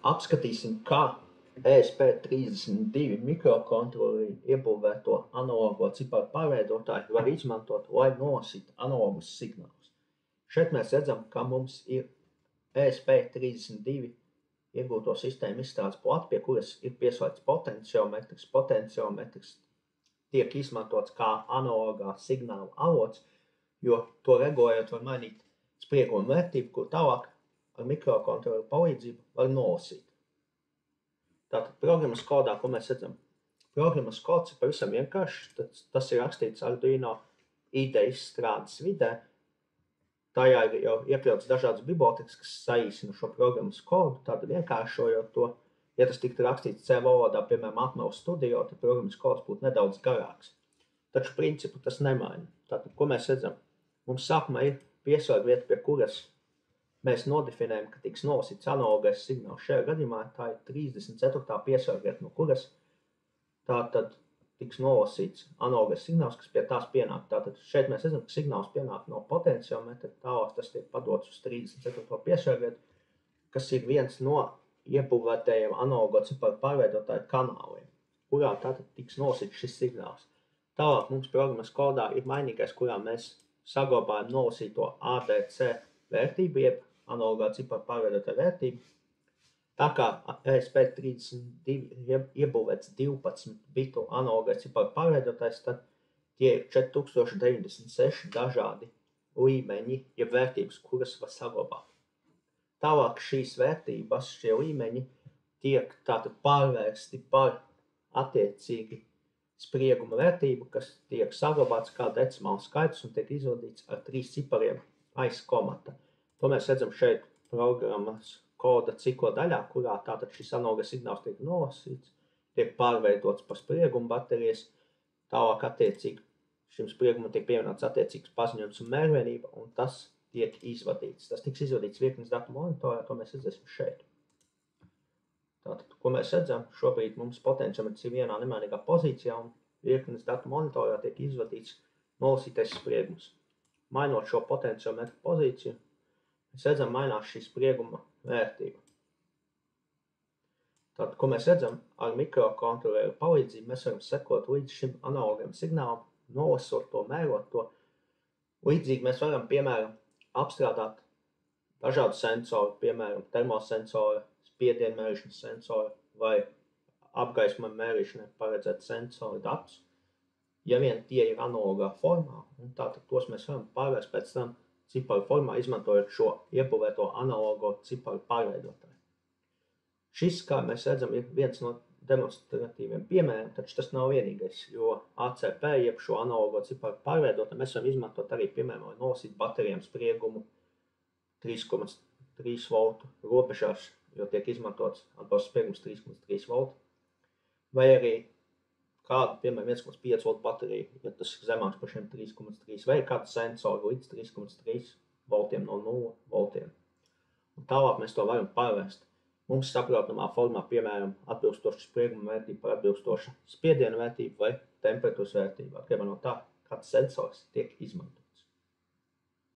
Apskatīsim, kā ESP32 mikrokontrolleri iebūvēto analogo ciparu pārveidotāju var izmantot, lai nolasītu analogus signālus. Šeit mēs redzam, ka mums ir ESP32 iegūto sistēmu izstrādes plata, pie kuras ir pieslēgts potenciometrs. Potenciometrs tiek izmantots kā analogā signāla avots, jo to regulējot var mainīt sprieguma vērtību, kur tālāk ar mikrokontroleru palīdzību var nolasīt. Tātad programmas kodā, ko mēs redzam, programmas kods ir pavisam vienkāršs, tas ir rakstīts Arduino IDE izstrādes vidē. Tajā ir jau iekļauts dažādas bibliotekas, kas saīsina šo programmas kodu, tātad vienkāršojot to. Ja tas tiktu rakstīts C valodā, piemēram, Atmel Studio, tad programmas kods būtu nedaudz garāks. Taču principu tas nemaina. Tātad, ko mēs redzam? Mums sākumā ir pieslēga vieta, pie kuras mēs nodefinējam, ka tiks nolasīts analogais signāls. Šajā gadījumā tā ir 34. pieslēga vieta, no kuras tātad tiks nolasīts analogais signāls, kas pie tās pienāk. Tātad šeit mēs redzam, ka signāls pienāk no potenciometra, tālāk tas tiek padots uz 34. pieslēga vietu, kas ir viens no iebūvētajiem analogo ciparu pārveidotāju kanāliem, kurā tātad tiks nolasīts šis signāls. Tālāk mums programmas kodā ir mainīgais, kurā mēs saglabājam nolasīto ADC vērtību, jeb analogā ciparu pārveidotāju vērtību. Tā kā ESP32 ir iebūvēts 12 bitu analogais ciparu pārveidotājs, tad tie ir 4096 dažādi līmeņi, jeb vērtības, kuras var saglabāt. Tālāk šīs vērtības, šie līmeņi tiek tātad pārvērsti par attiecīgi sprieguma vērtību, kas tiek saglabāts kā decimāls skaitlis un tiek izvadīts ar 3 cipariem aiz komata. To mēs redzam šeit programmas koda cikla daļā, kurā tātad šis analogais signāls tiek nolasīts, tiek pārveidots par spriegumu baterijas, tālāk attiecīgi šim spriegumam tiek pievienots attiecīgs paziņojums un mērvienība, un tas tiek izvadīts. Tas tiks izvadīts virknes datu monitorā, to mēs redzēsim šeit. Tātad, ko mēs redzam, šobrīd mums potenciometrs ir vienā nemainīgā pozīcijā, un virknes datu monitorā tiek izvadīts nolasītais spriegums. Mainot šo potenciometru pozīciju, mēs redzam, mainās šī sprieguma vērtība. Tātad, ko mēs redzam, ar mikrokontroleru palīdzību mēs varam sekot līdz šim analogam signālam, nolasot to, mērot to. Līdzīgi mēs varam, piemēram, apstrādāt dažādu sensoru, piemēram, termosensoru, spiedienu mērīšanas sensoru vai apgaismojuma mērīšanai paredzēt sensoru datus, ja vien tie ir analogā formā, un tātad tos mēs varam pārvērst pēc tam ciparu formā, izmantojot šo iebūvēto analogo ciparu pārveidotāju. Šis, kā mēs redzam, ir viens no demonstratīviem piemēriem, taču tas nav vienīgais, jo ACP, jeb šo analogo ciparu pārveidotāju, mēs varam izmantot arī, piemēram, lai nolasītu baterijām spriegumu 3,3 voltu robežās, jo tiek izmantots atbalsts spriegums 3,3 voltu, vai arī kādu, piemēram, 1,5 voltu bateriju, ja tas ir zemāks par šiem 3,3, vai kādu sensoru līdz 3,3 voltiem no 0 voltiem. Un tālāk mēs to varam pārvērst mums saprotamā formā, piemēram, atbilstoša sprieguma vērtība par atbilstoša spiediena vērtību vai temperatūras vērtību, atkarībā no tā, kāds sensors tiek izmantots.